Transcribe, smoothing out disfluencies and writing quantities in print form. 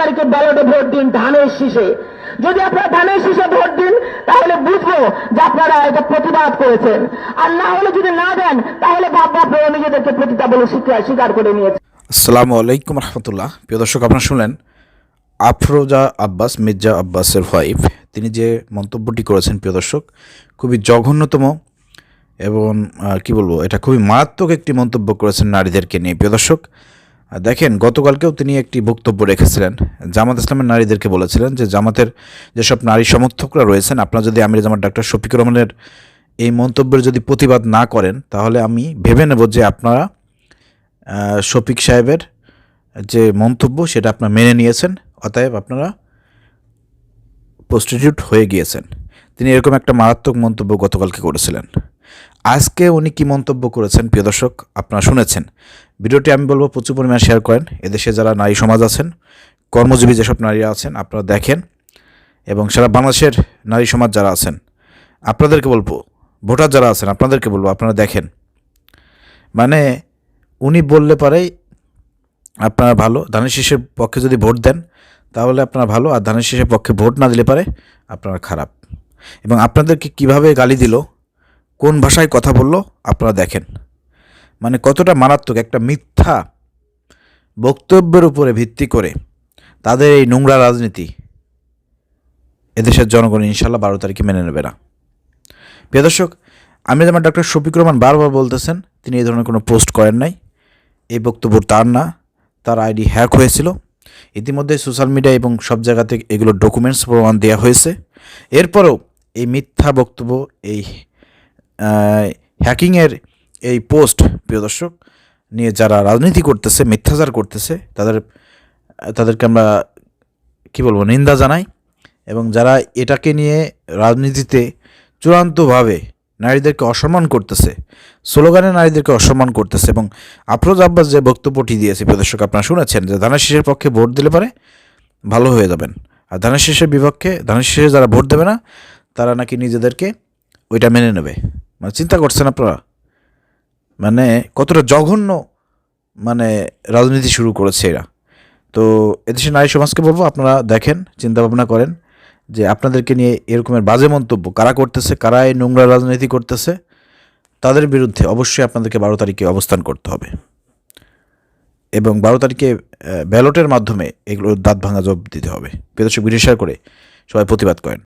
তারিখে ব্যালটে ভোট দিন ধানের শীষে। যদি আপনারা ধানের শীষে ভোট দিন তাহলে বুঝবো যে আপনারা এটা প্রতিবাদ করেছেন, আর না হলে যদি না দেন তাহলে ভাববো আপনারা নিজেদেরকে প্রতিবাদ বলে স্বীকার করে নিয়েছেন। আসসালামু আলাইকুম রহমতুল্লাহ। প্রিয় দর্শক, আপনারা শুনলেন আফরোজা আব্বাস, মির্জা আব্বাসের ওয়াইফ, তিনি যে মন্তব্যটি করেছেন প্রিয় দর্শক, খুবই জঘন্যতম এবং কি বলবো, এটা খুবই মারাত্মক একটি মন্তব্য করেছেন নারীদেরকে নিয়ে। প্রিয় দর্শক, দেখেন, গতকালকেও তিনি একটি বক্তব্য রেখেছিলেন। জামাত ইসলামের নারীদেরকে বলেছিলেন যে জামাতের যেসব নারী সমর্থকরা রয়েছেন, আপনারা যদি আমির জামাত ডাক্তার শফিকুর রহমানের এই মন্তব্যের যদি প্রতিবাদ না করেন তাহলে আমি ভেবে নেব যে আপনারা শফিক সাহেবের যে মন্তব্য সেটা আপনারা মেনে নিয়েছেন, অতএব আপনারা প্রস্টিটিউট হয়ে গিয়েছেন। তিনি এরকম একটা মারাত্মক মন্তব্য গতকালকে করেছিলেন। আজকে উনি কী মন্তব্য করেছেন প্রিয় দর্শক আপনারা শুনেছেন। ভিডিওটি আমি বলবো প্রচুর পরিমাণে শেয়ার করেন। এদেশে যারা নারী সমাজ আছেন, কর্মজীবী যেসব নারীরা আছেন, আপনারা দেখেন, এবং সারা বাংলাদেশের নারী সমাজ যারা আছেন আপনাদেরকে বলবো, ভোটার যারা আছেন আপনাদেরকে বলবো, আপনারা দেখেন। মানে উনি বললে পারেই আপনারা ভালো, ধানের শীষের পক্ষে যদি ভোট দেন তাহলে আপনারা ভালো, আর ধানের শীষের পক্ষে ভোট না দিলে পারে আপনারা খারাপ। এবং আপনাদেরকে কিভাবে গালি দিল, কোন ভাষায় কথা বলল আপনারা দেখেন। মানে কতটা মারাত্মক একটা মিথ্যা বক্তব্যের উপরে ভিত্তি করে তাদের এই নোংরা রাজনীতি এদেশের জনগণ ইনশাল্লাহ 12 তারিখে মেনে নেবে না। প্রিয় দর্শক, আমির জামাত ডাক্তার শফিকুর রহমান বারবার বলতেছেন তিনি এই ধরনের কোনো পোস্ট করেন নাই, এই বক্তব্য তার না, তার আইডি হ্যাক হয়েছিল। ইতিমধ্যে সোশ্যাল মিডিয়া এবং সব জায়গাতে এগুলো ডকুমেন্টস প্রমাণ দেওয়া হয়েছে। এরপরেও এই মিথ্যা বক্তব্য, এই হ্যাকিংয়ের এই পোস্ট প্রিয় দর্শক নিয়ে যারা রাজনীতি করতেছে, মিথ্যাচার করতেছে, তাদেরকে আমরা কি বলবো, নিন্দা জানাই। এবং যারা এটাকে নিয়ে রাজনীতিতে চূড়ান্তভাবে নারীদেরকে অসম্মান করতেছে, স্লোগানে নারীদেরকে অসম্মান করতেছে, এবং আফরোজ আব্বাস যে বক্তব্যটি দিয়েছে প্রিয় দর্শক আপনারা শুনেছেন যে ধানের শীষের পক্ষে ভোট দিলে পারে ভালো হয়ে যাবেন, আর ধানের শীষের বিপক্ষে, ধানের শীষে যারা ভোট দেবে না তারা নাকি নিজেদেরকে ওইটা মেনে নেবে। মানে চিন্তা করছেন আপনারা, মানে কতটা জঘন্য মানে রাজনীতি শুরু করেছে এরা। তো এদেশের নারী সমাজকে বলবো আপনারা দেখেন, চিন্তা ভাবনা করেন যে আপনাদেরকে নিয়ে এরকমের বাজে মন্তব্য কারা করতেছে, কারা এই নোংরা রাজনীতি করতেছে, তাদের বিরুদ্ধে অবশ্যই আপনাদেরকে 12 তারিখে অবস্থান করতে হবে, এবং 12 তারিখে ব্যালটের মাধ্যমে এগুলোর দাঁত ভাঙা জবাব দিতে হবে। প্রিয় দর্শক, ভিডিও শেয়ার করে সবাই প্রতিবাদ করেন।